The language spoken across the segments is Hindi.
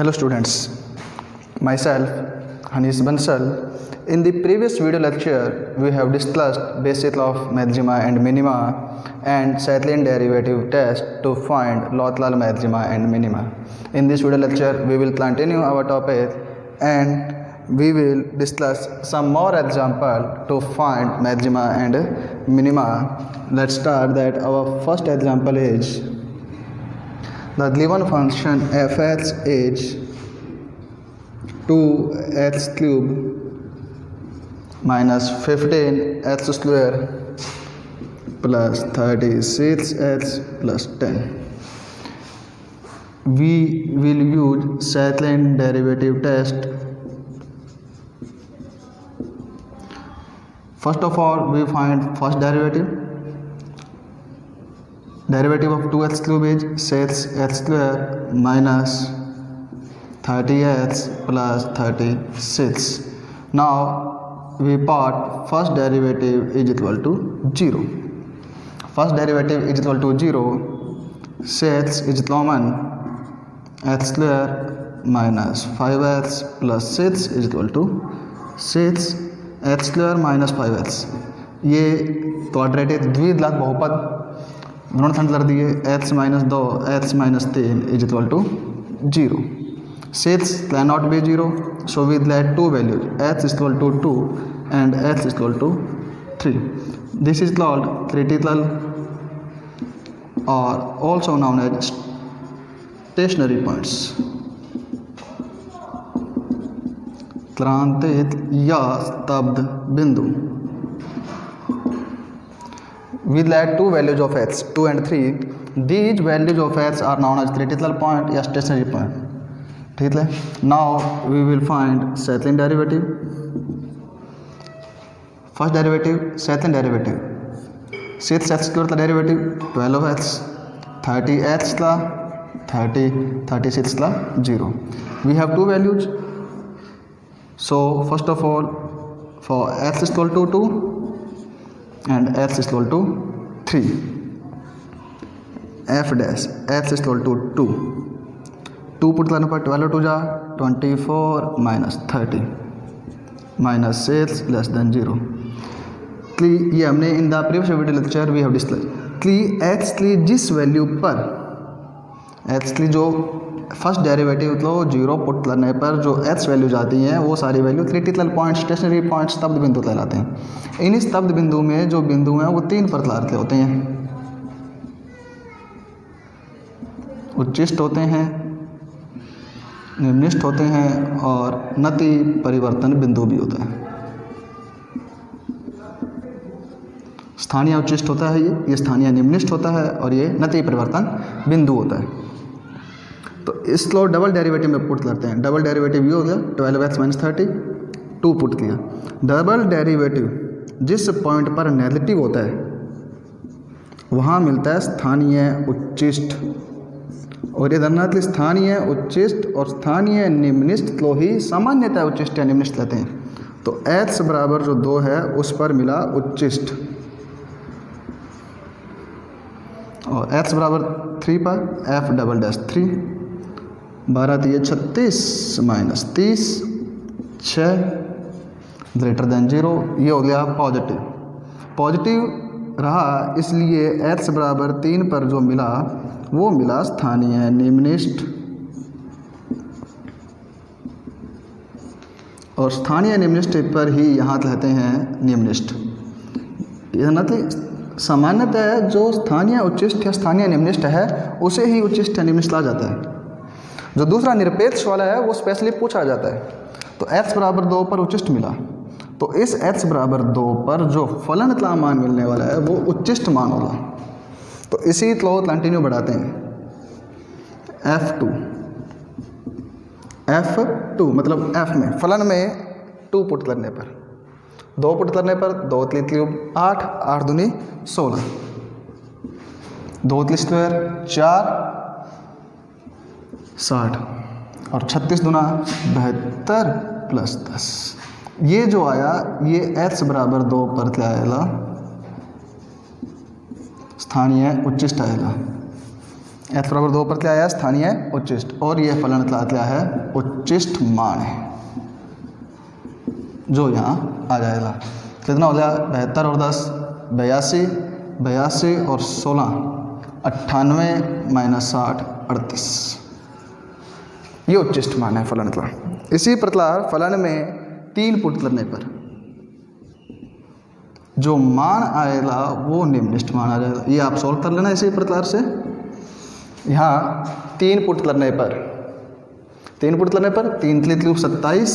Hello students, myself Hanis Bansal. In the previous video lecture, we have discussed basics of maxima and minima and Shetland derivative test to find Lothlal maxima and minima. In this video lecture, we will continue our topic and we will discuss some more example to find maxima and minima. Let's start that. Our first example is the given function f(x) is 2x cube minus 15x square plus 36x plus 10. We will use Shetland derivative test. First of all, we find first derivative. Derivative of 2x cube is 6x square minus 30x plus 36. Now we put first derivative is equal to 0. First derivative is equal to 0. 6 is common, x square minus 5x plus 6 is equal to 6 x square minus 5x. ये क्वाड्रेटिक द्विघात बहुपद दोनों खंड कर दिए. x minus 2 x minus 3 is equal to 0. 6 can not be 0, so we let to values x is equal to 2 and x is equal to 3. This is called critical और also known as stationary points. क्रांतित या स्तब्ध बिंदु. We let two values of x, 2 and 3. These values of x are known as critical point या stationary point. ठीक है. Now we will find second derivative. First derivative, second derivative. 6x square का derivative 12x, 30x का 30, 36 का 0. We have two values. So first of all, for x is equal to 2 and x is equal to 3, f dash x is equal to 2. 2 put करने पर 12 टू जा 24 माइनस 30 माइनस 6 लेस देन 0. ये हमने in the previous video lecture we have discuss x की जिस वैल्यू पर एक्स की जो फर्स्ट डेरिवेटिव तो 0 पुट करने पर जो एक्स वैल्यू जाती हैं वो सारी value critical point, stationary point, स्तब्ध बिंदु कहलाते हैं. इन स्तब्ध बिंदु में जो बिंदु हैं वो 3 प्रकार के होते हैं. उच्चिष्ट होते हैं, निम्निष्ठ होते हैं और नति परिवर्तन बिंदु भी होता है. स्थानीय उच्चिष्ट होता है, ये स्थानीय निम्निष्ठ होता है और ये नति परिवर्तन बिंदु होता है. तो इसको डबल डेरिवेटिव में पुट करते हैं. डबल डेरिवेटिव ये हो गया 12x माइनस 30, 2 पुट किया. डबल डेरिवेटिव जिस पॉइंट पर नेगेटिव होता है वहाँ मिलता है स्थानीय उच्चिष्ट. और ये धरनार्थ स्थानीय उच्चिष्ट और स्थानीय निम्निष्ठ को ही सामान्यतः उच्चिष्ट या निम्निष्ठ लेते हैं. तो x बराबर जो 2 है उस पर मिला उच्चिष्ट और x बराबर 3 पर f डबल डैश 3. 12 दिए 36 माइनस 30 6 ग्रेटर देन 0. ये हो गया पॉजिटिव. पॉजिटिव रहा इसलिए x बराबर 3 पर जो मिला वो मिला स्थानीय निम्निष्ठ. और स्थानीय निम्निष्ठ पर ही यहाँ कहते हैं निम्निष्ठ. यह न सामान्यतः जो स्थानीय उच्चिष्ट या स्थानीय निम्निष्ठ है उसे ही उच्चिष्ट या निम्निष्ठ ला जाता है. जो दूसरा निरपेक्ष वाला है वो स्पेशली पूछा जाता है. तो x बराबर 2 पर उच्चिष्ट मिला तो इस x बराबर 2 पर जो फलन का मान मिलने वाला है वो उच्चिष्ट मान होगा. तो इसी को कंटिन्यू बढ़ाते हैं. f2 मतलब f में फलन में 2 पुट करने पर 2 पुट करने पर 2 3 क्यूब 8, 8 दूनी 16, 2 3 स्क्वायर 4 60 और 36 दूना 72 प्लस 10. ये जो आया ये x बराबर 2 पर क्या आएगा, स्थानीय उच्चिष्ट आएगा. h बराबर 2 पर क्या आया, स्थानीय उच्चिष्ट, और ये फलन क्या है, उच्चिष्ट मान है जो यहाँ आ जाएगा। कितना हो गया, 72 और 10 82, 82 और 16 98 माइनस 60 38, ये उच्चिष्ट मान है फलन का। इसी प्रकार फलन में 3 पुट करने पर जो मान आएगा वो निम्नलिखित मान आ जाएगा। ये आप सॉल्व कर लेना इसी प्रकार से। यहाँ 3 पुट करने पर 3 3 27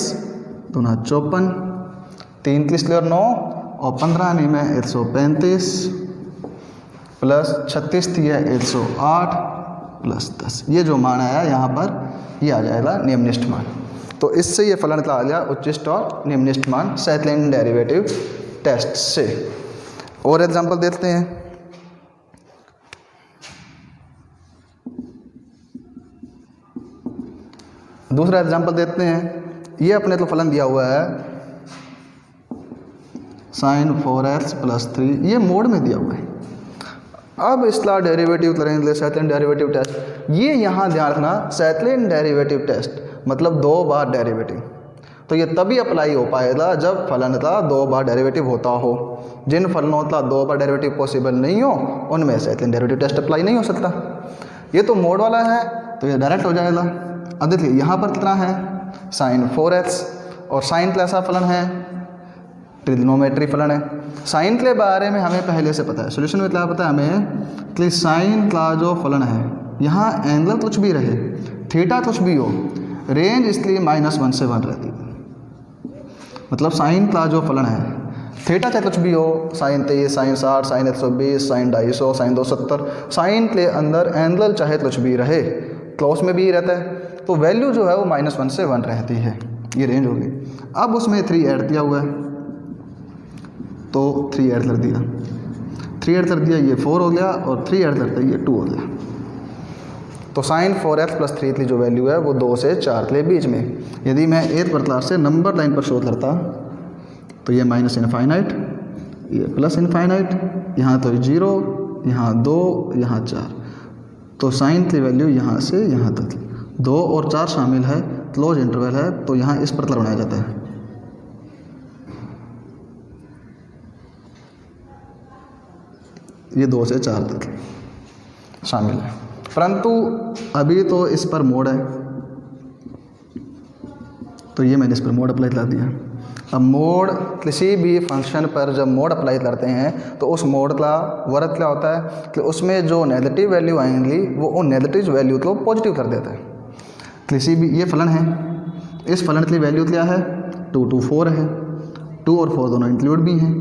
दूना 54, 3 3 9 और 15 नहीं में 135 प्लस 36 थी है 108 प्लस 10, ये जो मान आया यहाँ पर ये आ जाएगा निम्नलिखित मान। तो इससे ये फलन का आ गया उच्चिष्ट और निम्नलिखित मान सेकंड डेरिवेटिव टेस्ट से। और एग्जांपल देखते हैं। दूसरा एग्जांपल देखते हैं। ये अपने तो फलन दिया हुआ है sin 4x प्लस 3, ये मोड में दिया हुआ है। अब इसका डेरिवेटिव करेंगे सेकंड डेरिवेटिव टेस्ट। ये यहाँ ध्यान रखना, सेकंड डेरिवेटिव टेस्ट मतलब 2 बार डेरिवेटिव, तो ये तभी अप्लाई हो पाएगा जब फलन का 2 बार डेरिवेटिव होता हो। जिन फलनों का 2 बार डेरिवेटिव पॉसिबल नहीं हो उनमें सेकंड डेरिवेटिव टेस्ट अप्लाई नहीं हो सकता। ये तो मोड वाला है तो ये डायरेक्ट हो जाएगा। अब देखिए यहाँ पर कितना है, sin 4x, और साइन का ऐसा फलन है, ट्रिग्नोमेट्री फलन है। साइन के बारे में हमें पहले से पता है, सॉल्यूशन में क्या पता है हमें कि साइन का जो फलन है, यहाँ एंगल कुछ भी रहे, थीटा कुछ भी हो, रेंज इसलिए -1 से 1 रहती है। मतलब साइन का जो फलन है, थीटा चाहे कुछ भी हो, sine 23, sine 60, sine 120, sine 250, sine 270, sine के अंदर एंगल चाहे कुछ भी रहे, क्लोज में भी रहता है, तो वैल्यू जो है वो -1 से 1 रहती है, ये रेंज होगी। अब उसमें 3 ऐड दिया हुआ है तो 3 ऐड कर दिया, 3 ऐड कर दिया, ये 4 हो गया, और 3 ऐड करते ये 2 हो गया। तो sin 4x प्लस 3 की जो वैल्यू है वो 2 से 4 के बीच में। यदि मैं 8 प्रकार से नंबर लाइन पर शो करता तो ये माइनस इनफाइनाइट, ये प्लस इनफाइनाइट, यहाँ तो 0, यहाँ 2, यहाँ 4, तो साइन की वैल्यू यहाँ से यहाँ तक 2 और 4 शामिल है, क्लोज इंटरवल है, तो यहाँ इस प्रकार बनाया जाता है। ये 2 से 4 तक शामिल है, परंतु अभी तो इस पर मोड है, तो ये मैंने इस पर मोड अप्लाई कर दिया। अब मोड, किसी भी फंक्शन पर जब मोड अप्लाई करते हैं तो उस मोड का वर्क क्या होता है कि उसमें जो नेगेटिव वैल्यू आएंगी वो उन नेगेटिव वैल्यू को पॉजिटिव कर देता है। किसी भी, ये फलन है, इस फलन की वैल्यू क्या है, 2 to 4 है, 2 और 4 दोनों इंक्लूड भी हैं।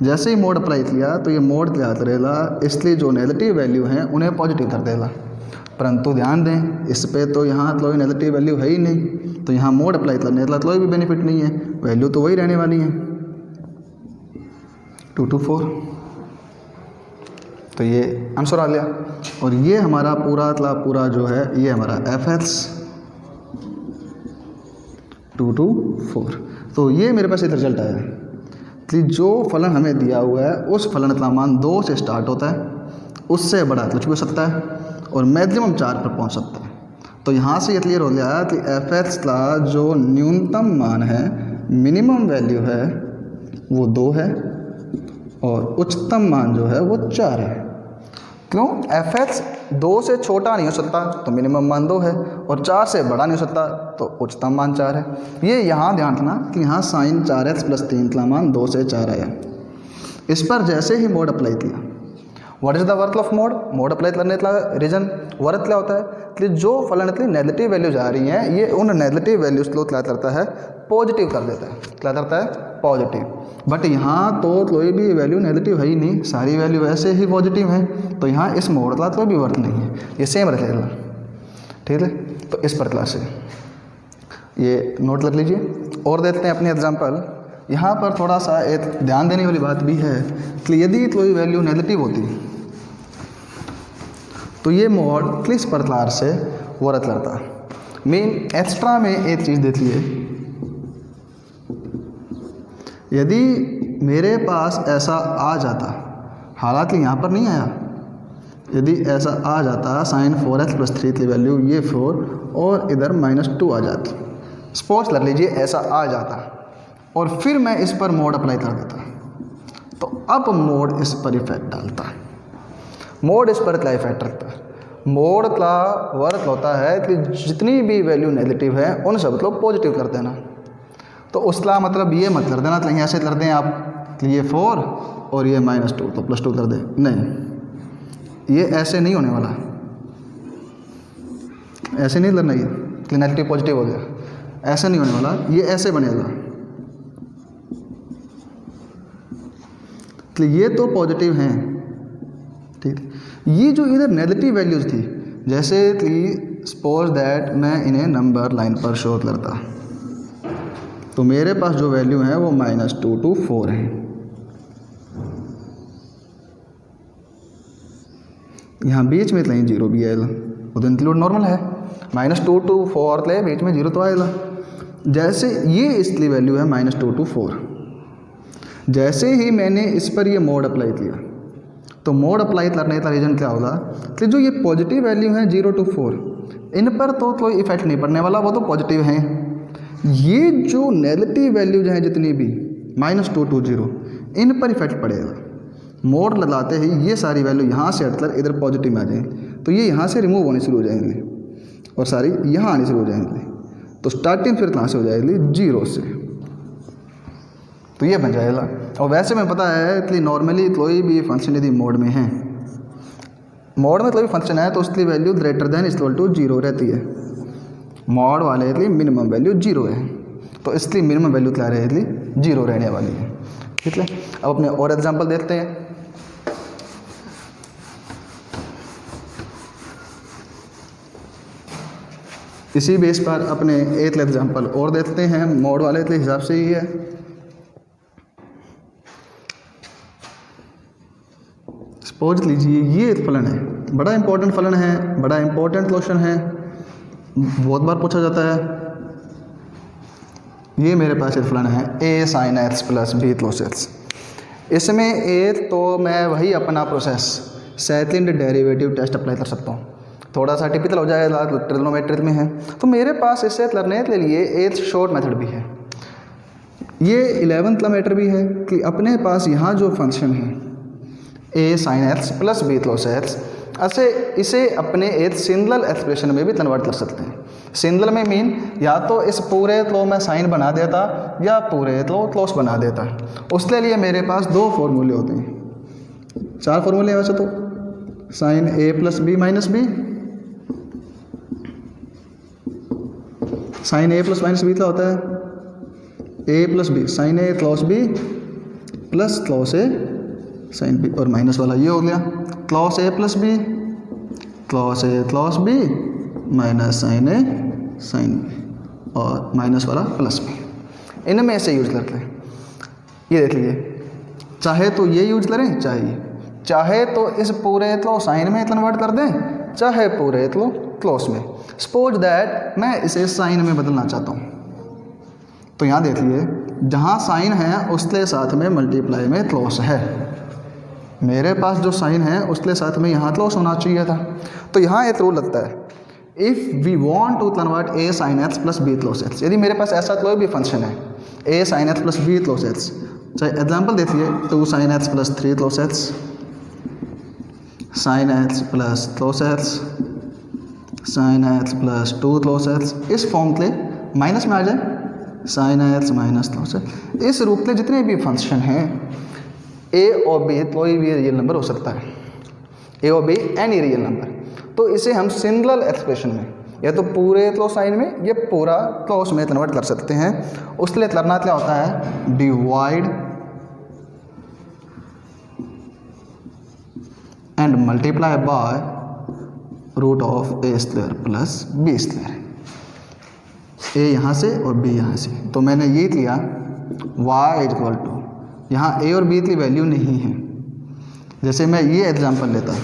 जैसे ही मोड अप्लाई किया तो ये मोड क्या करेगा, इसलिए जो नेगेटिव वैल्यू हैं उन्हें पॉजिटिव कर देगा। परंतु ध्यान दें, इस पे तो यहाँ कोई नेगेटिव वैल्यू है ही नहीं, तो यहाँ मोड अप्लाई करने का कोई भी बेनिफिट नहीं है, वैल्यू तो वही रहने वाली है 2 to 4। तो ये आंसर आ गया, और ये हमारा पूरा जो है ये हमारा fx 2 to 4। तो ये मेरे पास एक रिजल्ट आया कि जो फलन हमें दिया हुआ है उस फलन का मान 2 से स्टार्ट होता है, उससे बड़ा कुछ भी हो सकता है, और मैक्सिमम 4 पर पहुंच सकता है। तो यहाँ से ये क्लियर हो गया कि fx का जो न्यूनतम मान है, मिनिमम वैल्यू है वो 2 है, और उच्चतम मान जो है वो 4 है। क्यों, fx 2 से छोटा नहीं हो सकता तो मिनिमम मान 2 है, और 4 से बड़ा नहीं हो सकता तो उच्चतम मान 4 है। ये यहाँ ध्यान रखना कि यहाँ साइन 4x प्लस 3 का मान 2 से 4 आया। इस पर जैसे ही मोड अप्लाई किया, what is the work of mode, mode apply करने का रीजन वर्क क्या होता है कि जो फलन की नेगेटिव वैल्यूज आ रही हैं ये उन नेगेटिव वैल्यूज को क्या करता है, पॉजिटिव कर देता है। क्या करता है, पॉजिटिव। बट यहाँ तो कोई भी वैल्यू नेगेटिव है ही नहीं, सारी वैल्यू वैसे ही पॉजिटिव है, तो यहाँ इस मोड का कोई भी वर्क नहीं है, ये सेम रहेगा। ठीक है, तो इस प्रकार से ये नोट कर लीजिए। और देखते हैं अपनी एग्जाम्पल। यहाँ पर थोड़ा सा एक ध्यान देने वाली बात भी है कि यदि कोई वैल्यू नेगेटिव होती तो ये मोड किस प्रकार से वर्क करता। मेन एक्स्ट्रा में एक चीज़ देती है, यदि मेरे पास ऐसा आ जाता, हालांकि यहाँ पर नहीं आया, यदि ऐसा आ जाता साइन 4x प्लस 3 की वैल्यू ये 4 और इधर -2 आ जाती, सपोज कर लीजिए ऐसा आ जाता और फिर मैं इस पर मोड अप्लाई कर देता, तो अब मोड इस पर इफेक्ट डालता। मोड इस पर क्या इफेक्ट रखता है? मोड का वर्क होता है कि जितनी भी वैल्यू नेगेटिव है उन सब को पॉजिटिव कर देना। तो उसका मतलब ये मत कर देना तो यहाँ ऐसे कर दें आप कि ये 4 और ये -2 तो +2 कर दें, नहीं, ये ऐसे नहीं होने वाला, ऐसे नहीं करना, ये कि नेगेटिव पॉजिटिव हो गया, ऐसे नहीं होने वाला, ये ऐसे बनेगा कि ये तो पॉजिटिव हैं, ठीक। ये जो इधर नेगेटिव वैल्यूज थी, जैसे कि सपोज दैट मैं इन्हें नंबर लाइन पर शो करता, तो मेरे पास जो वैल्यू है वो -2 to 4 है। यहाँ बीच में कहीं 0 भी आएगा, वो तो इंक्लूड नॉर्मल है, -2 to 4 ले बीच में 0 तो आएगा। जैसे ये इसकी वैल्यू है -2 to 4, जैसे ही मैंने इस पर ये मोड अप्लाई किया, तो मोड अप्लाई करने का रीज़न क्या होगा कि जो ये पॉजिटिव वैल्यू है 0 to 4, इन पर तो कोई इफेक्ट नहीं पड़ने वाला, वो तो पॉजिटिव हैं। ये जो नेगेटिव वैल्यूज हैं जितनी भी -2 to 0, इन पर इफेक्ट पड़ेगा। मोड लगाते ही ये सारी वैल्यू यहाँ से हटकर इधर पॉजिटिव में आ जाएंगी, तो ये यहाँ से रिमूव होने शुरू हो जाएंगे और सारी यहाँ आने शुरू हो जाएंगी, तो स्टार्टिंग फिर कहाँ से हो जाएगी 0 से, तो ये बन जाएगा। और वैसे में पता है कि नॉर्मली कोई भी फंक्शन यदि मोड में है, मोड में कोई भी फंक्शन है तो उसकी value greater than equal to 0 रहती है। मोड वाले की मिनिमम वैल्यू 0 है, तो इसकी मिनिमम वैल्यू क्या रहेगी 0 रहने वाली है, ठीक है। अब अपने और एग्जांपल देखते हैं। इसी बेस पर अपने एक एग्जांपल और देखते हैं, मोड वाले के हिसाब से ही है। सपोज लीजिए ये एक फलन है, बड़ा इंपॉर्टेंट फलन है, बड़ा इंपॉर्टेंट क्वेश्चन है, बहुत बार पूछा जाता है। ये मेरे पास एक फलन है a sin x plus b cos x। इसमें एक तो मैं वही अपना process second derivative test apply कर सकता हूँ, थोड़ा सा टिपिकल हो जाएगा, ट्रिग्नोमेट्री में है। तो मेरे पास इसे करने के लिए एक शॉर्ट मेथड भी है, ये 11th का मैटर भी है कि अपने पास यहाँ जो फंक्शन है a sin x plus b cos x, इसे अपने एक सिंगल एक्सप्रेशन में भी कन्वर्ट कर सकते हैं। सिंगल में मीन या तो इस पूरे को मैं साइन बना देता या पूरे को क्लोस बना देता। उसके लिए मेरे पास 2 फॉर्मूले होते हैं, 4 फॉर्मूले हैं वैसे तो, sine a plus b minus b, sine a plus minus b क्या होता है a plus b, sine a cos b plus cos a sine b, और माइनस वाला ये हो गया cos a plus b, cos a cos b minus sine a sine b, और माइनस वाला प्लस b। इनमें ऐसे यूज करते हैं। ये देख लीजिए, चाहे तो ये यूज करें, चाहे तो इस पूरे को साइन में कन्वर्ट कर दें, चाहे पूरे को क्लोस में। सपोज दैट मैं इसे साइन में बदलना चाहता हूँ, तो यहाँ देखिए जहाँ साइन है उसके साथ में मल्टीप्लाई में क्लोस है, मेरे पास जो साइन है उसके साथ में यहाँ क्लोस होना चाहिए था। तो यहाँ एक रूल लगता है, if we want to convert a sin x plus b cos x, यदि मेरे पास ऐसा कोई भी फंक्शन है a sin x plus b cos x, चाहे एग्जाम्पल देखिए 2 sin x plus 3 cos x, sin x plus cos x, sin x plus 2 cos x, इस फॉर्म के माइनस में आ जाए sin x minus cos x। इस रूप के जितने भी फंक्शन हैं a और b कोई भी रियल नंबर हो सकता है, a और b एनी रियल नंबर, तो इसे हम सिंगल एक्सप्रेशन में या तो पूरे क्लोज साइन में या पूरा क्लोज में कन्वर्ट कर सकते हैं। उसके लिए करना क्या होता है, divide and multiply by root of a square plus b square, a यहाँ से और b यहाँ से। तो मैंने ये किया y इक्वल टू, यहाँ a और b की वैल्यू नहीं है, जैसे मैं ये एग्जांपल लेता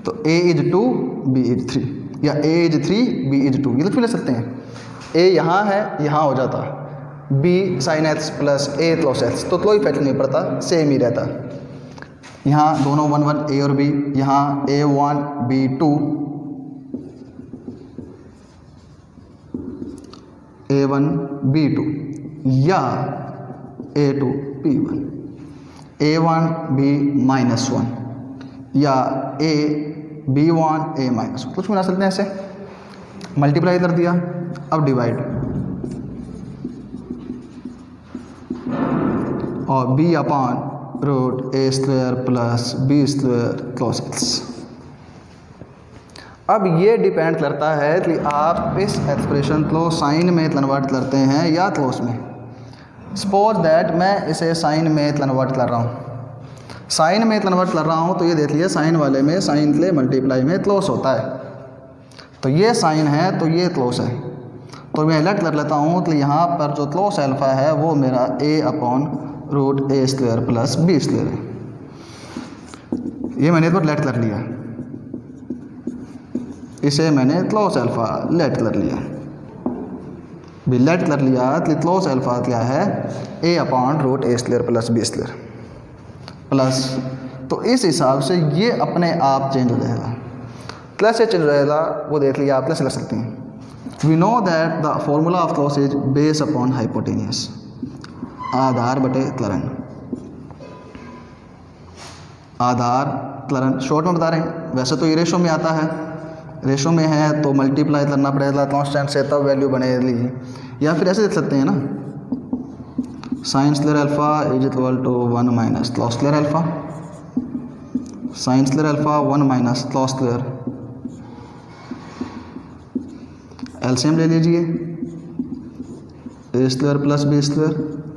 तो a इज 2 b इज 3, या a इज 3 b इज 2, ये तो ले सकते हैं। a यहाँ है, यहाँ हो जाता b sin x plus a cos x, तो कोई इफेक्ट नहीं पड़ता, सेम ही रहता। यहाँ दोनों 1 1 ए और बी, यहाँ A1 B2 A1 B2 या A2 B1, A1 B-1 या A B1 A-1, कुछ बना सकते हैं ऐसे। मल्टीप्लाई कर दिया, अब डिवाइड, और B अपॉन रूट ए square plus B square close else. अब ये डिपेंड करता है कि आप इस एक्सप्रेशन को साइन में कन्वर्ट करते हैं या क्लोज में। सपोज दैट मैं इसे साइन में कन्वर्ट कर रहा हूँ। साइन में कन्वर्ट कर रहा हूँ तो ये देख लीजिए, साइन वाले में साइन के मल्टीप्लाई में क्लोज होता है, तो ये साइन है तो ये क्लोज है, तो मैं अलग कर लेता हूँ। तो यहाँ पर जो क्लोज अल्फ़ा है वो मेरा a upon root A square plus B square है। ये मैंने तो लेट कर लिया, इसे मैंने क्लोज अल्फ़ा लेट कर लिया, भी लेट कर लिया। तो क्लोज अल्फ़ा क्या है, a upon root A square plus B square plus, तो इस हिसाब से ये अपने आप चेंज हो जाएगा। प्लस से चेंज हो जाएगा, वो देख लिया आप, प्लस लग सकते हैं। We know that the formula of close is base upon hypotenuse, आधार बटे त्वरण। आधार त्वरण शॉर्ट में बता रहे हैं, वैसे तो ये रेशो में आता है, रेशो में है तो मल्टीप्लाई करना पड़ेगा कांस्टेंट से, तब वैल्यू बनेगी। या फिर ऐसे देख सकते हैं ना, sine square alpha is equal to 1 minus cos square alpha, sine square alpha 1 minus cos square. LCM ले लीजिए, a square plus B square,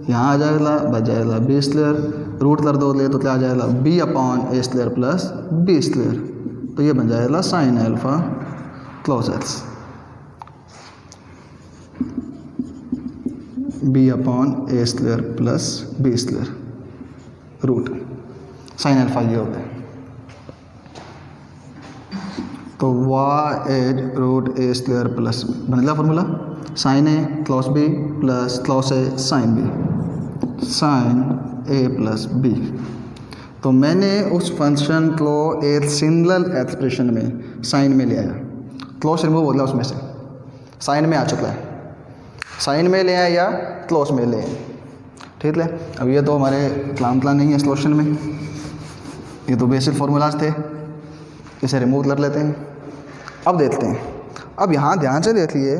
यहाँ आ जाएगा बच जाएगा बी स्क्वायर, रूट कर दो ले तो क्या आ जाएगा B upon A square plus B square, तो ये बन जाएगा sine alpha close else, B upon A square plus B square root sine alpha, ये हो गया। तो वाई एज रूट ए स्क्वायर प्लस बन गया formula, sine A close B plus close A sine B, sine A plus B. तो मैंने उस फंक्शन को एक सिंगल एक्सप्रेशन में साइन में ले आया, क्लॉस रिमूव हो गया उसमें से, साइन में आ चुका है, साइन में ले आया या क्लॉस में ले आया, ठीक है। अब ये तो हमारे क्लाम नहीं है सॉल्यूशन में, ये तो बेसिक फार्मूलाज थे, इसे रिमूव कर लेते हैं। अब देखते हैं, अब यहाँ ध्यान से देखिए,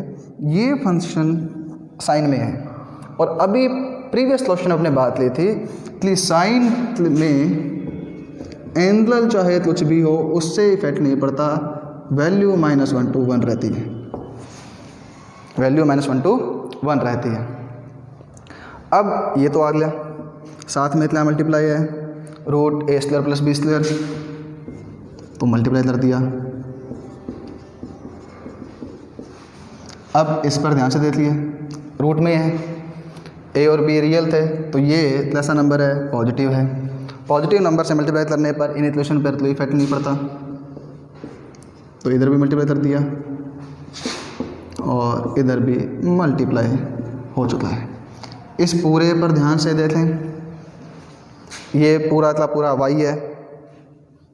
ये फंक्शन साइन में है, और अभी प्रीवियस क्वेश्चन अपने बात ली थी कि साइन में एंगल चाहे कुछ भी हो उससे इफेक्ट नहीं पड़ता, वैल्यू -1 to 1 रहती है, वैल्यू -1 to 1 रहती है। अब ये तो आ गया, साथ में इतना मल्टीप्लाई है रूट ए स्क्वायर प्लस बी स्क्वायर, तो मल्टीप्लाई कर दिया। अब इस पर ध्यान से देखिए, रूट में है, ए और बी रियल थे तो ये कैसा नंबर है, पॉजिटिव है। पॉजिटिव नंबर से मल्टीप्लाई करने पर इन इक्वेशन पर कोई इफेक्ट नहीं पड़ता, तो इधर भी मल्टीप्लाई कर दिया और इधर भी मल्टीप्लाई हो चुका है। इस पूरे पर ध्यान से देखें, ये पूरा का पूरा y है,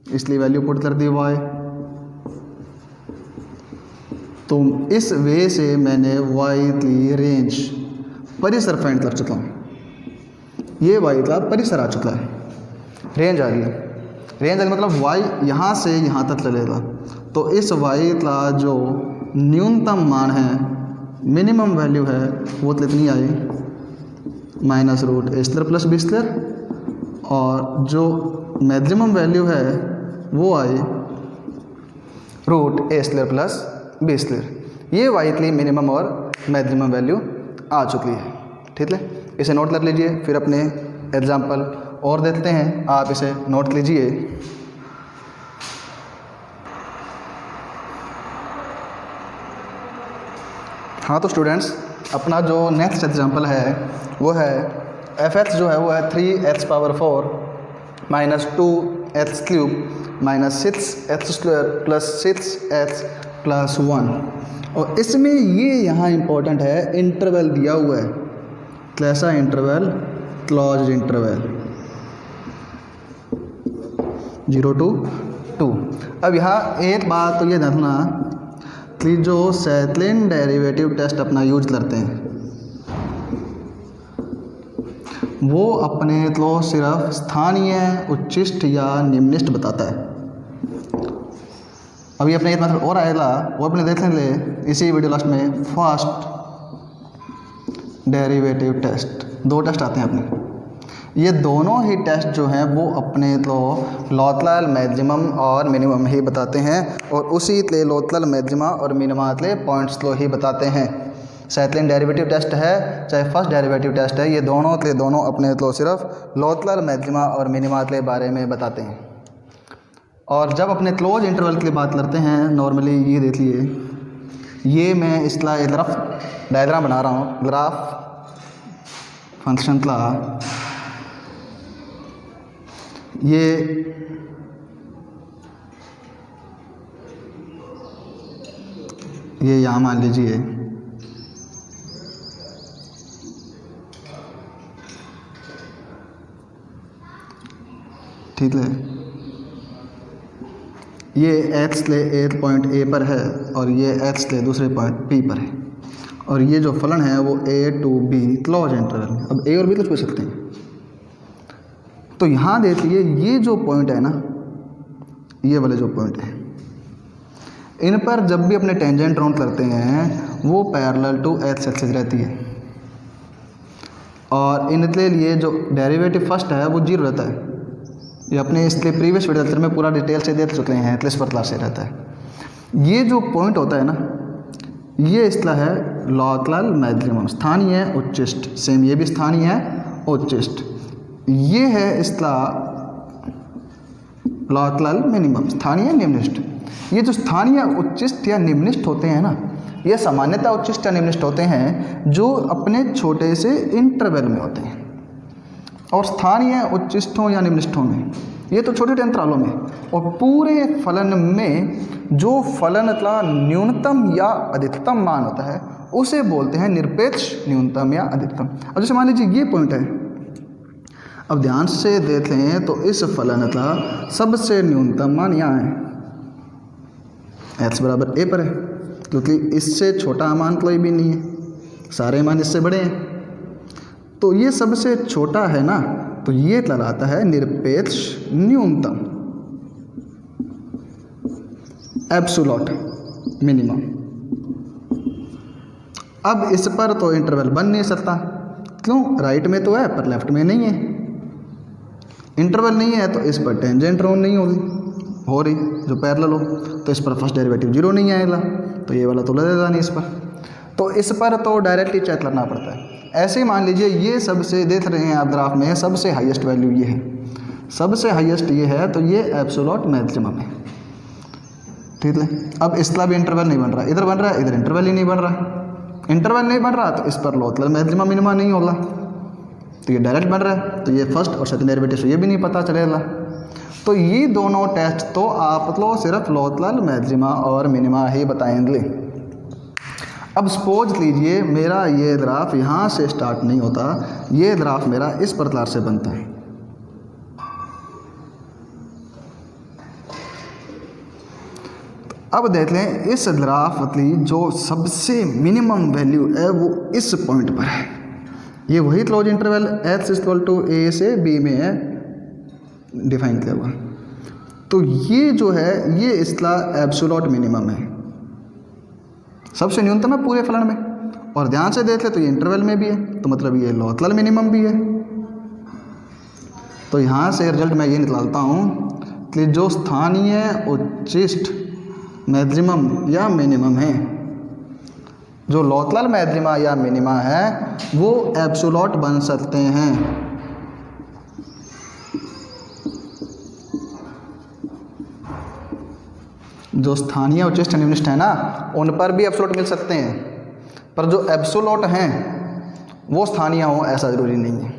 इसलिए वैल्यू पुट कर दी y। तो इस वे से मैंने y की रेंज परिसर फाइंड कर चुका हूँ, ये y का परिसर आ चुका है, रेंज आ गई। रेंज आ गई मतलब y यहाँ से यहाँ तक चलेगा, तो इस y का जो न्यूनतम मान है, मिनिमम वैल्यू है, वो कितनी आई, -√a square plus B square, और जो मैक्सिमम वैल्यू है वो आई √a square plus B square. ये y की मिनिमम और मैक्सिमम वैल्यू आ चुकी है, ठीक है। इसे नोट कर लीजिए, फिर अपने एग्जाम्पल और देखते हैं, आप इसे नोट लीजिए। हाँ तो स्टूडेंट्स, अपना जो नेक्स्ट एग्जाम्पल है वो है f(x) जो है वो है 3x⁴ -2x³ -6x² + 6x + 1। और इसमें ये यहाँ इम्पोर्टेंट है, इंटरवल दिया हुआ है, कैसा इंटरवल, क्लोज्ड इंटरवल। 0 to 2। अब यहाँ एक बात तो ये जानना कि जो सैकलिन डेरिवेटिव टेस्ट अपना यूज करते हैं वो अपने तो सिर्फ स्थानीय उच्चिष्ट या निम्निष्ट बताता है। अभी अपने एक मतलब और आएगा वो अपने देख लेंगे इसी वीडियो लास्ट में। फर्स्ट डेरिवेटिव टेस्ट, 2 टेस्ट आते हैं अपने। ये दोनों ही टेस्ट जो हैं वो अपने तो लोथल मैक्सिमम और मिनिमम ही बताते हैं और उसी तले लोथल मैक्सिमा और मिनिमा तले पॉइंट्स तो ही बताते हैं। सैकलिन डेरिवेटिव टेस्ट है चाहे फर्स्ट डेरिवेटिव टेस्ट है, ये दोनों अपने तो सिर्फ लोथल मैक्सिमा और मिनिमा के बारे में बताते हैं। और जब अपने क्लोज इंटरवल की बात करते हैं नॉर्मली ये देख लिए, ये मैं इसका एक तरफ डायग्राम बना रहा हूँ, ग्राफ फंक्शन का। ये यहाँ मान लीजिए ठीक है, ये x ले एक पॉइंट A पर है और ये x ले दूसरे पॉइंट P पर है और ये जो फलन है वो A to B close interval में। अब A और B तो पूछ सकते हैं। तो यहाँ देखिए ये जो पॉइंट है ना, ये वाले जो पॉइंट है, इन पर जब भी अपने टेंजेंट राउंड करते हैं वो पैरेलल टू x एक्सिस रहती है और इनके लिए जो डेरिवेटिव फर्स्ट है वो 0 रहता है। ये अपने इसके प्रीवियस वीडियो लेक्चर में पूरा डिटेल से देख चुके हैं, इस पर क्लास से रहता है। ये जो पॉइंट होता है ना, ये इसका है लोथल मैक्सिमम, स्थानीय उच्चिष्ट। सेम ये भी स्थानीय है उच्चिष्ट। ये है इसका लोथल मिनिमम, स्थानीय निम्निष्ट। ये जो स्थानीय उच्चिष्ट या निम्निष्ट होते हैं ना, ये सामान्यतः उच्चिष्ट या निम्निष्ट होते हैं जो अपने छोटे से इंटरवल में होते हैं। और स्थानीय उच्चिष्टों या निम्निष्टों में ये तो छोटे अंतरालों में, और पूरे फलन में जो फलन का न्यूनतम या अधिकतम मान होता है उसे बोलते हैं निरपेक्ष न्यूनतम या अधिकतम। अब जैसे मान लीजिए ये पॉइंट है, अब ध्यान से देखें तो इस फलन का सबसे न्यूनतम मान यहाँ है, x बराबर a पर है, क्योंकि इससे छोटा मान कोई भी नहीं है, सारे मान इससे बड़े हैं। तो ये सबसे छोटा है ना, तो ये कहलाता है निरपेक्ष न्यूनतम, एब्सोल्यूट मिनिमम। अब इस पर तो इंटरवल बन नहीं सकता, क्यों? राइट में तो है पर लेफ्ट में नहीं है। इंटरवल नहीं है तो इस पर टेंजेंट राउंड नहीं हो रही जो पैरेलल हो, तो इस पर फर्स्ट डेरिवेटिव 0 नहीं आएगा, तो ये वाला तो लगेगा नहीं इस पर। तो इस पर तो डायरेक्टली चेक करना पड़ता है। ऐसे ही मान लीजिए ये सबसे देख रहे हैं आप ग्राफ में, सबसे हाईएस्ट वैल्यू ये है, सबसे हाईएस्ट ये है, तो ये एब्सोल्यूट मैक्सिमम है। ठीक है, अब इसका भी इंटरवल नहीं बन रहा, इधर बन रहा है, इधर इंटरवल ही नहीं बन रहा। इंटरवल नहीं बन रहा तो इस पर लोथल मैक्सिमम मिनिमा नहीं होगा, तो ये डायरेक्ट बन रहा है, तो ये फर्स्ट और सेकंड डेरिवेटिव से ये भी नहीं पता चलेगा। तो ये दोनों टेस्ट तो आप लोग सिर्फ लोथल मैक्सिमा और मिनिमा ही बताएंगे। अब सपोज लीजिए मेरा ये ग्राफ यहाँ से स्टार्ट नहीं होता, ये ग्राफ मेरा इस प्रकार से बनता है। अब देख लें इस ग्राफ की जो सबसे मिनिमम वैल्यू है वो इस पॉइंट पर है। ये वही क्लोज इंटरवल x = a से b में है डिफाइन किया हुआ। तो ये जो है ये इसका एब्सोल्यूट मिनिमम है, सबसे न्यूनतम है पूरे फलन में। और ध्यान से देख ले तो ये इंटरवल में भी है, तो मतलब ये लोथल मिनिमम भी है। तो यहाँ से रिजल्ट मैं ये निकालता हूँ कि जो स्थानीय उच्चिष्ट मैक्सिमम या मिनिमम है, जो लोथल मैक्सिमा या मिनिमा है वो एब्सोल्यूट बन सकते हैं। जो स्थानीय उच्चिष्ट निम्निष्ट है ना उन पर भी एब्सोल्यूट मिल सकते हैं, पर जो एब्सोल्यूट हैं वो स्थानीय हो ऐसा ज़रूरी नहीं है।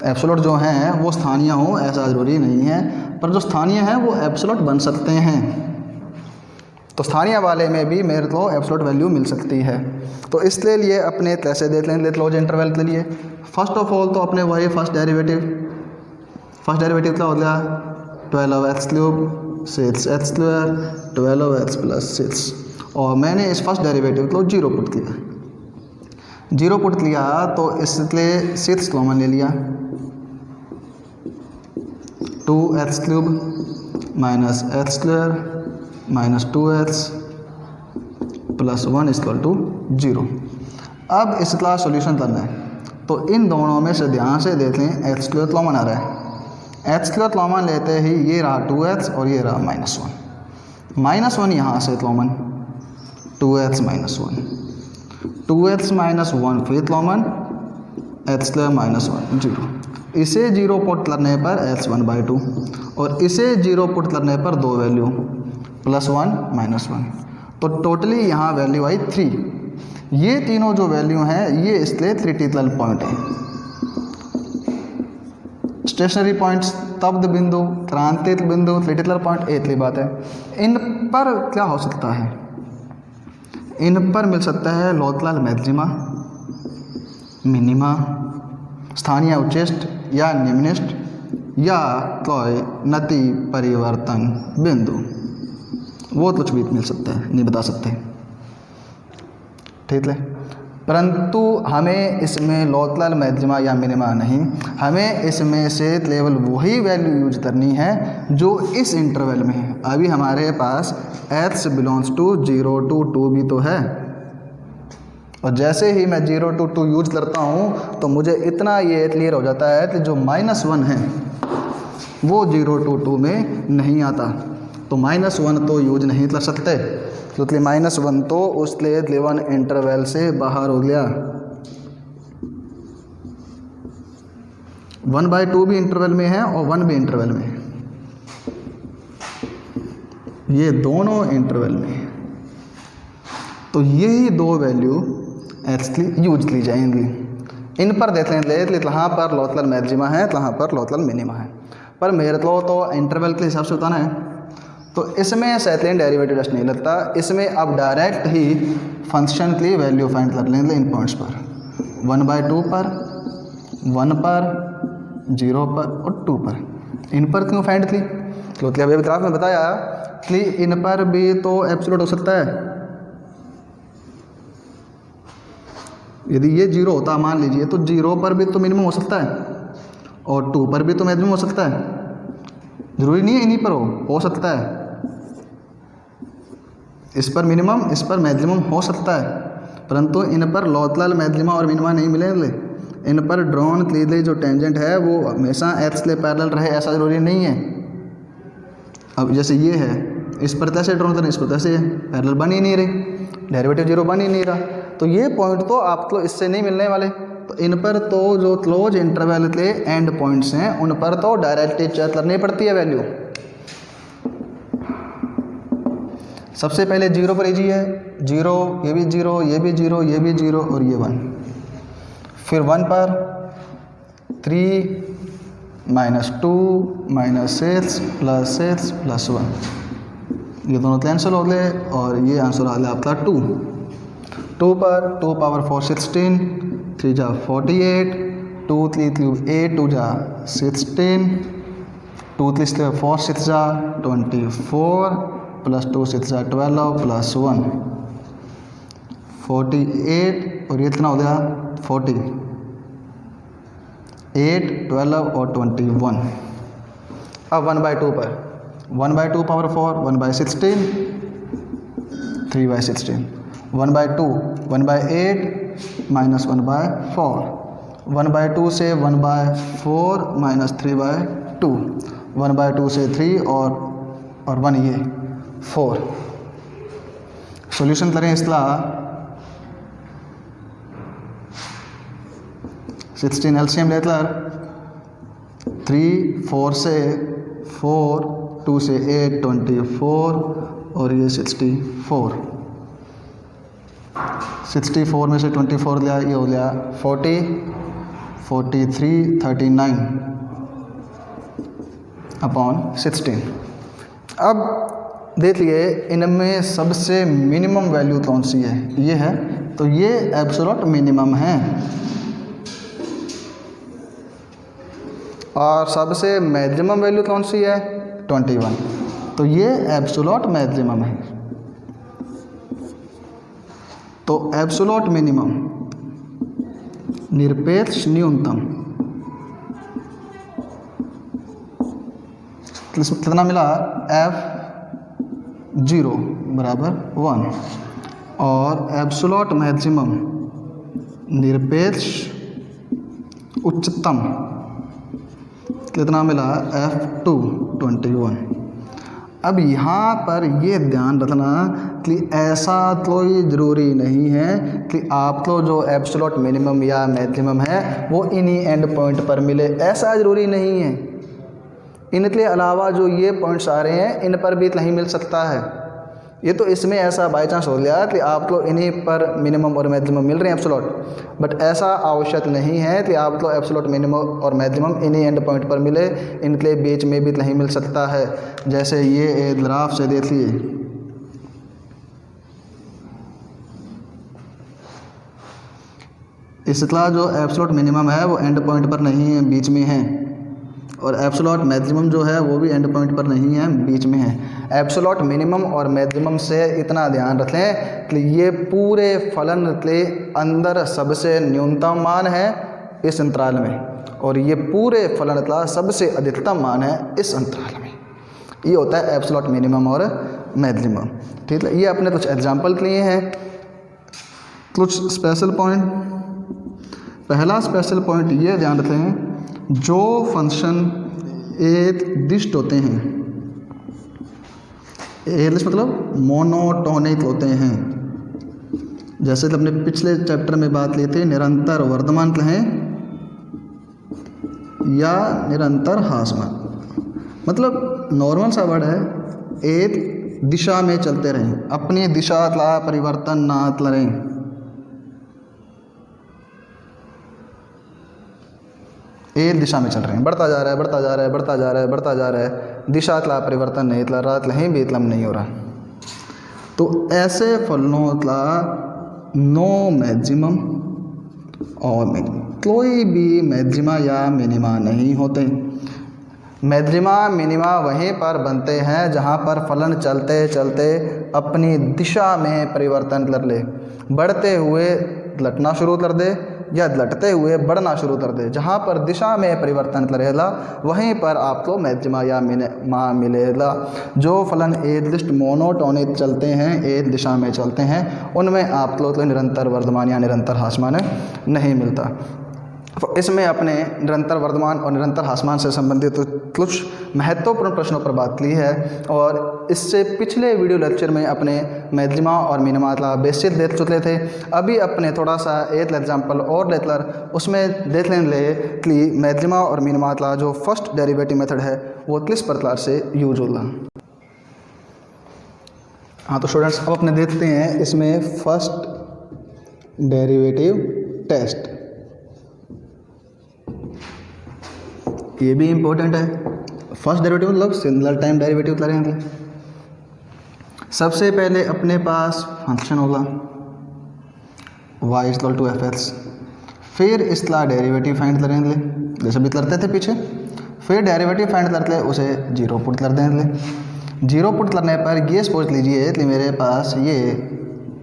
एब्सोल्यूट जो हैं वो स्थानीय हो ऐसा ज़रूरी नहीं है, पर जो स्थानीय हैं वो एब्सोल्यूट बन सकते हैं। तो स्थानीय वाले में भी मेरे को एब्सोल्यूट वैल्यू मिल सकती है। तो इसके लिए अपने कैसे देख लेंगे क्लोज इंटरवल के लिए। फर्स्ट ऑफ ऑल तो अपने वही फर्स्ट डेरिवेटिव क्या हो गया 12x cube 6x square 12x plus 6। और मैंने इस फर्स्ट डेरिवेटिव को 0 पुट किया, 0 पुट किया तो इसलिए 6 कॉमन ले लिया, 2x cube minus x square minus 2x plus 1 equal to 0। अब इसका सॉल्यूशन करना है तो इन दोनों में से ध्यान से देख लें, x स्क्वायर कॉमन आ रहा है, x स्क्वायर कॉमन लेते ही ये रहा 2x और ये रहा -1 यहाँ से common 2x minus 1, 2x minus 1 फिर कॉमन x स्क्वायर माइनस 1 0। इसे 0 पुट करने पर x 1/2 और इसे 0 पुट करने पर दो वैल्यू +1 -1, तो टोटली यहाँ वैल्यू आई 3। ये तीनों जो वैल्यू हैं ये इसलिए क्रिटिकल पॉइंट है। स्टेशनरी पॉइंट्स, तब्द बिंदु, क्रांतिक बिंदु, क्रिटिकल पॉइंट, एक ही बात है। इन पर क्या हो सकता है, इन पर मिल सकता है लोकल मैक्सिमा, मिनिमा, स्थानीय उच्चिष्ट या निम्निष्ट या कोई नति परिवर्तन बिंदु, वो कुछ भी मिल सकता है, नहीं बता सकते, ठीक है। परंतु हमें इसमें लोकल मैक्सिमा या मिनिमा नहीं, हमें इसमें से केवल वही वैल्यू यूज करनी है जो इस इंटरवल में है। अभी हमारे पास x बिलोंग्स टू 0 to 2 भी तो है, और जैसे ही मैं 0 to 2 यूज करता हूँ तो मुझे इतना ये क्लियर हो जाता है कि जो -1 है वो 0 to 2 में नहीं आता, तो -1 तो यूज नहीं कर सकते क्योंकि -1 तो उसके गिवन इंटरवल से बाहर हो गया। 1/2 भी इंटरवल में है और 1 भी इंटरवल में है, ये दोनों इंटरवल में है, तो यही दो वैल्यू एक्चुअली यूज की जाएंगी। इन पर देख लें, कहाँ पर लोकल मैक्सिमा है, कहाँ पर लोकल मिनिमा है, पर मेरे को तो इंटरवल के हिसाब से बताना है, तो इसमें सेकंड डेरिवेटिव टेस्ट नहीं लगता, इसमें अब डायरेक्ट ही फंक्शन की वैल्यू फाइंड कर लेंगे इन पॉइंट्स पर, 1/2 पर, 1 पर, 0 पर और 2 पर। इन पर क्यों फाइंड की, क्योंकि अभी ग्राफ में बताया कि इन पर भी तो एब्सोल्यूट हो सकता है। यदि ये 0 होता मान लीजिए तो 0 पर भी तो मिनिमम हो सकता है और 2 पर भी तो मैक्सिमम हो सकता है, जरूरी नहीं है इन्हीं पर हो सकता है, इस पर मिनिमम इस पर मैक्सिमम हो सकता है, परंतु इन पर लोकल मैक्सिमा और मिनिमा नहीं मिलेंगे। इन पर ड्रॉन की गई जो टेंजेंट है वो हमेशा एक्स के पैरेलल रहे ऐसा जरूरी नहीं है। अब जैसे ये है, इस पर कैसे ड्रॉन करें, इस पर कैसे पैरेलल बन ही नहीं रही, डेरिवेटिव 0 बन ही नहीं रहा, तो ये पॉइंट तो आपको इससे नहीं मिलने वाले। तो इन पर तो जो क्लोज इंटरवल के एंड पॉइंट्स हैं उन पर तो डायरेक्टली चेक करनी पड़ती है वैल्यू। सबसे पहले 0 पर लीजिए, 0, ये भी 0, ये भी 0, ये भी 0 और ये 1, फिर 1 पर 3 -2 -6 +6 +1, ये दोनों कैंसिल हो गए और ये आंसर आ गया आपका 2। 2 पर 2 पावर 4 16, 3 जा 48, 2 3 3 8, 2 जा 16, 2 3 4 6 जा 24 +2 6 जा 12 +1 48 और ये कितना हो गया 40, 8 12 और 21। अब 1/2 पर 1/2 पावर 4 1/16, 3/16, 1/2 1/8 -1/4, 1/2 से 1/4 -3/2, 1/2 से 3 और 1 ये 4। सॉल्यूशन करें इसका 16 एलसीएम लेकर 3 4 से 4 2 से 8 24 और ये 64, 64 में से 24 लिया, ये हो गया 40 43 39 अपॉन 16। अब देखिए इनमें सबसे मिनिमम वैल्यू कौन सी है, ये है, तो ये एब्सोल्यूट मिनिमम है, और सबसे मैक्सिमम वैल्यू कौन सी है 21। तो ये एब्सोल्यूट मैक्सिमम है। तो एब्सोल्यूट मिनिमम निरपेक्ष न्यूनतम कितना मिला, F0 बराबर 1 और एब्सोल्यूट मैक्सिमम निरपेक्ष उच्चतम कितना मिला, F2 21। अब यहाँ पर ये ध्यान रखना कि ऐसा कोई ज़रूरी नहीं है कि आपको जो एब्सोल्यूट मिनिमम या मैक्सिमम है वो इन्हीं एंड पॉइंट पर मिले, ऐसा ज़रूरी नहीं है। इनके अलावा जो ये पॉइंट्स आ रहे हैं इन पर भी नहीं मिल सकता है। ये तो इसमें ऐसा बाई चांस हो गया कि आपको इन्हीं पर मिनिमम और मैक्सिमम मिल रहे हैं एब्सोल्यूट, बट ऐसा आवश्यक नहीं है कि आपको एब्सोल्यूट मिनिमम और मैक्सिमम इन्हीं एंड पॉइंट पर मिले, इनके बीच में भी नहीं मिल सकता है। जैसे ये ग्राफ से देखिए, इसका जो एब्सोल्यूट मिनिमम है वो एंड पॉइंट पर नहीं है, बीच में है, और एब्सोल्यूट मैक्सिमम जो है वो भी एंड पॉइंट पर नहीं है, बीच में है। एब्सोल्यूट मिनिमम और मैक्सिमम से इतना ध्यान रखें कि ये पूरे फलन के अंदर सबसे न्यूनतम मान है इस अंतराल में, और ये पूरे फलन का सबसे अधिकतम मान है इस अंतराल में। ये होता है एब्सोल्यूट मिनिमम और मैक्सिमम। ठीक है, ये अपने कुछ एग्जाम्पल लिए हैं, कुछ स्पेशल पॉइंट। पहला स्पेशल पॉइंट ये ध्यान रखें, जो फंक्शन एक दिष्ट होते हैं, एक मतलब मोनोटोनिक होते हैं, जैसे कि अपने पिछले चैप्टर में बात ली थी, निरंतर वर्धमान कहें या निरंतर ह्रासमान, मतलब नॉर्मल सा वर्ड है, एक दिशा में चलते रहें, अपनी दिशा का परिवर्तन ना करें। एक दिशा में चल रहे हैं, बढ़ता जा रहा है, बढ़ता जा रहा है, बढ़ता जा रहा है, बढ़ता जा रहा है, दिशा का परिवर्तन नहीं कर रहा, कहीं भी इतलम नहीं हो रहा। तो ऐसे फलनों का नो मैक्सिमम और मिनिमम, कोई भी मैक्सिमा या मिनिमा नहीं होते। मैक्सिमा मिनिमा वहीं पर बनते हैं जहाँ पर फलन चलते चलते अपनी दिशा में परिवर्तन कर ले, बढ़ते हुए लटना शुरू कर दे या लटते हुए बढ़ना शुरू कर दे। जहाँ पर दिशा में परिवर्तन करेगा वहीं पर आपको मैक्सिमा या मिनिमा मिलेगा। जो फलन एक लिस्ट मोनोटोनिक चलते हैं, एक दिशा में चलते हैं, उनमें आपको तो निरंतर वर्धमान या निरंतर ह्रासमान नहीं मिलता। तो इसमें अपने निरंतर वर्धमान और निरंतर ह्रासमान से संबंधित कुछ महत्वपूर्ण प्रश्नों पर बात की है, और इससे पिछले वीडियो लेक्चर में अपने मैक्सिमा और मिनिमा का बेसिक देख चुके थे। अभी अपने थोड़ा सा एक एग्जाम्पल और लेकर उसमें देख लेंगे कि मैक्सिमा और मिनिमा का जो फर्स्ट डेरिवेटिव मेथड है वो किस प्रकार से यूज होगा। हाँ तो स्टूडेंट्स, अब अपने देखते हैं इसमें फर्स्ट डेरिवेटिव टेस्ट। ये भी इम्पोर्टेंट है। फर्स्ट डेरिवेटिव मतलब सिंगल टाइम डेरिवेटिव करेंगे। सबसे पहले अपने पास फंक्शन होगा y = f(x), फिर इसका डेरिवेटिव फाइंड करेंगे जैसे भी करते थे पीछे, फिर डेरिवेटिव फाइंड करके उसे 0 पुट कर देंगे। 0 पुट करने पर ये सोच लीजिए कि मेरे पास ये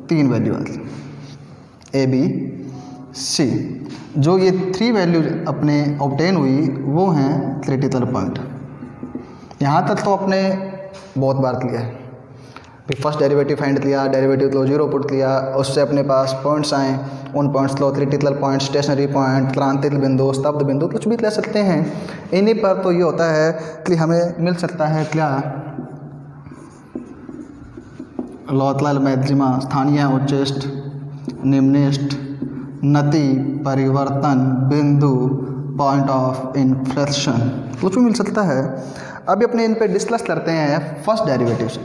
3 वैल्यू आ गई A B C। जो ये 3 वैल्यूज अपने ऑब्टेन हुई वो हैं क्रिटिकल पॉइंट। यहाँ तक तो अपने बहुत बार किया है, फिर फर्स्ट डेरिवेटिव फाइंड किया, डेरिवेटिव को 0 पुट किया, उससे अपने पास पॉइंट्स आए, उन पॉइंट्स को क्रिटिकल पॉइंट, स्टेशनरी पॉइंट, क्रांतिक बिंदु, स्तब्ध बिंदु कुछ भी ले सकते हैं। इन्हीं पर तो ये होता है कि हमें मिल सकता है क्या, लोकल मैक्सिमा, स्थानीय उच्चिष्ट, निम्निष्ट, नति, परिवर्तन बिंदु, पॉइंट ऑफ इन्फ्लेक्शन, कुछ भी मिल सकता है। अभी अपने इन पे डिस्कस करते हैं फर्स्ट डेरिवेटिव से।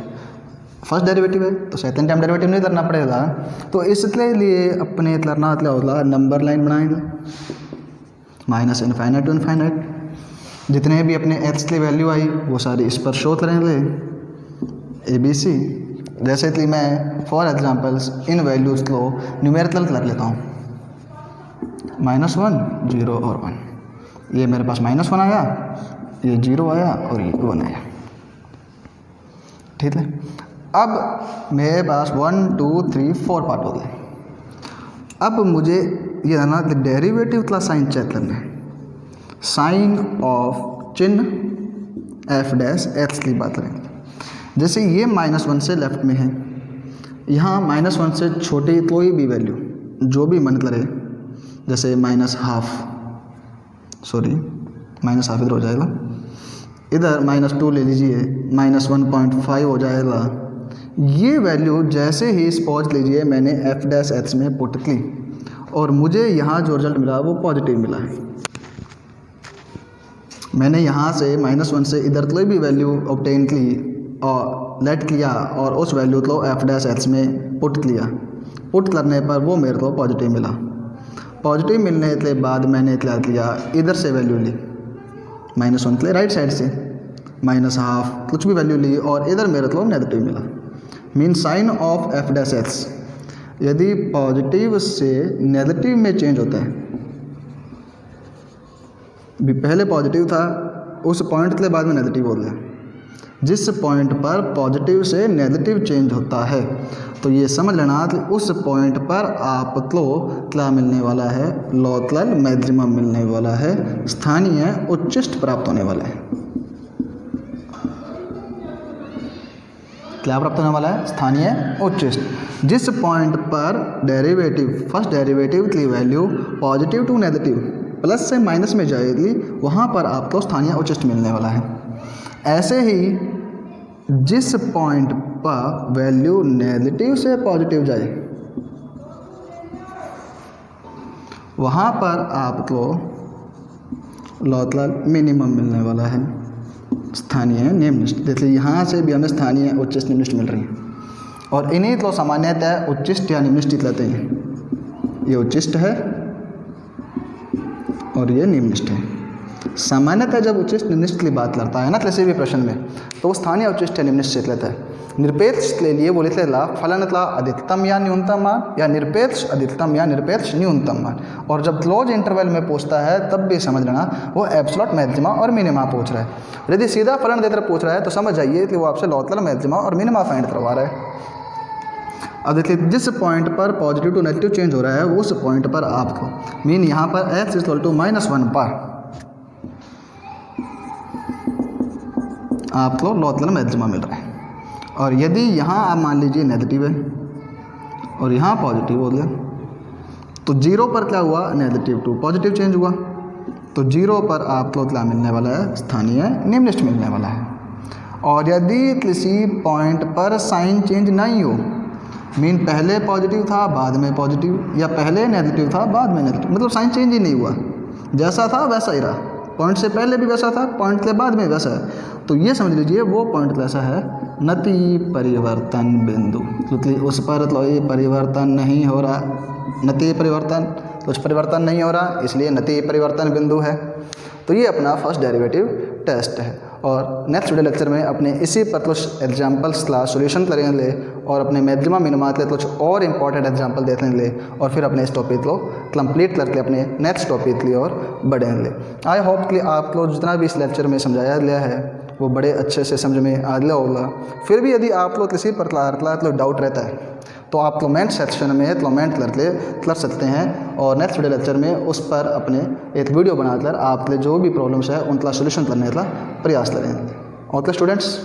फर्स्ट डेरिवेटिव है तो सेकंड टाइम डेरिवेटिव नहीं करना पड़ेगा, तो इसके लिए अपने करना क्या होगा, नंबर लाइन बनाएंगे माइनस इनफाइनाइट टू इनफाइनाइट। जितने भी अपने एक्स की वैल्यू आई वो सारी इस पर शो करेंगे ABC। जैसे कि मैं फॉर एग्जांपल्स इन वैल्यूज़ को न्यूमेरिकल कर लेता हूँ, -1 0 और 1। ये मेरे पास -1 आया, ये 0 आया और ये 1 आया। ठीक है। अब मेरे पास 1 2 3 4 पार्ट हो गए। अब मुझे ये है ना डेरिवेटिव का साइन चेक करना है। साइन ऑफ चिन्ह एफ डैश एक्स की बात करें, जैसे ये -1 से लेफ्ट में है, यहाँ -1 से छोटी कोई भी वैल्यू जो भी मन करे, जैसे -12 इधर हो जाएगा, इधर -2 ले लीजिए, -1.5 हो जाएगा। ये वैल्यू जैसे ही सपोज लीजिए मैंने एफ डैश एक्स में पुट की और मुझे यहाँ जो रिजल्ट मिला वो पॉजिटिव मिला है। मैंने यहाँ से -1 से इधर कोई भी वैल्यू ऑब्टेन की और लेट किया और उस वैल्यू को एफ डैश एक्स में पुट किया। पुट करने पर वो मेरे को पॉजिटिव मिला। पॉजिटिव मिलने के बाद मैंने क्या किया, इधर से वैल्यू ली -1 के राइट साइड से, -12 कुछ भी वैल्यू ली और इधर मेरे को नेगेटिव मिला। Mean sine of F dash x यदि पॉजिटिव से नेगेटिव में चेंज होता है, भी पहले पॉजिटिव था उस पॉइंट के बाद में नेगेटिव हो गया, जिस पॉइंट पर पॉजिटिव से नेगेटिव चेंज होता है तो ये समझ लेना कि उस पॉइंट पर आपको क्या मिलने वाला है, लोकल मैक्सिमम मिलने वाला है, स्थानीय उच्चिष्ट प्राप्त होने वाला है। क्या प्राप्त होने वाला है, स्थानीय उच्चिष्ट। जिस पॉइंट पर डेरिवेटिव फर्स्ट डेरिवेटिव की value positive to negative plus से माइनस में जाएगी, वहाँ पर आपको स्थानीय उच्चिष्ट मिलने वाला है। ऐसे ही जिस पॉइंट पर वैल्यू नेगेटिव से पॉजिटिव जाए, वहाँ पर आपको लोकल मिनिमम मिलने वाला है, स्थानीय निम्नलिखित। देखिए यहाँ से भी हमें स्थानीय उच्चिष्ट निम्नलिखित मिल रही है और इन्हीं को सामान्यतः उच्चिष्ट या निम्नलिखित लेते हैं। ये उच्चिष्ट है और ये निम्नलिखित है। सामान्यतः जब उच्चिष्ट निम्नलिखित की बात करता है ना किसी भी प्रश्न में, तो वो स्थानीय उच्चिष्ट या निम्नलिखित लेता है। निरपेक्ष के लिए वो लिख लेगा फलन का अधिकतम या न्यूनतम मान, या निरपेक्ष अधिकतम या निरपेक्ष न्यूनतम मान। और जब क्लोज इंटरवल में पूछता है तब भी समझ लेना वो एब्सोल्यूट मैक्सिमा और मिनिमा पूछ रहा है। यदि सीधा फलन देकर पूछ रहा है तो समझ जाइए कि वो आपसे लोकल मैक्सिमा और मिनिमा फाइंड करवा रहा है। अब देखिए जिस पॉइंट पर पॉजिटिव टू नेगेटिव चेंज हो रहा है उस पॉइंट पर आपको मीन यहाँ पर x = -1 पर आपको लोकल मैक्सिमा मिल रहा है। और यदि यहाँ आप मान लीजिए नेगेटिव है और यहाँ पॉजिटिव हो गया, तो 0 पर क्या हुआ, नेगेटिव टू पॉजिटिव चेंज हुआ, तो 0 पर आपको क्या मिलने वाला है, स्थानीय निम्नलिखित मिलने वाला है। और यदि किसी पॉइंट पर साइन चेंज नहीं हो, मीन पहले पॉजिटिव था बाद में पॉजिटिव, या पहले नेगेटिव था बाद में नेगेटिव, मतलब साइन चेंज ही नहीं हुआ, जैसा था वैसा ही रहा, पॉइंट से पहले भी वैसा था, पॉइंट के बाद में वैसा है, तो ये समझ लीजिए वो पॉइंट कैसा है, नति परिवर्तन बिंदु, क्योंकि उस पर तो ये परिवर्तन नहीं हो रहा, नति परिवर्तन, कुछ परिवर्तन नहीं हो रहा, इसलिए नति परिवर्तन बिंदु है। तो ये अपना फर्स्ट डेरिवेटिव टेस्ट है। और नेक्स्ट वीडियो लेक्चर में अपने इसी पर कुछ एग्जाम्पल्स का सोल्यूशन करेंगे और अपने मैक्सिमा मिनिमा के कुछ और इंपॉर्टेंट एग्जाम्पल देखेंगे और फिर अपने इस टॉपिक को कंप्लीट करके अपने नेक्स्ट टॉपिक की ओर बढ़ेंगे। आई होप कि आपको जितना भी इस लेक्चर में समझाया गया है वो बड़े अच्छे से समझ में आ गया होगा। फिर भी यदि आप लोग किसी प्रकार का डाउट रहता है तो आप कमेंट सेक्शन में कमेंट करके कर सकते हैं और नेक्स्ट वीडियो लेक्चर में उस पर अपने एक वीडियो बनाकर आपके जो भी प्रॉब्लम्स है उनका सोल्यूशन करने का प्रयास करेंगे। Okay students.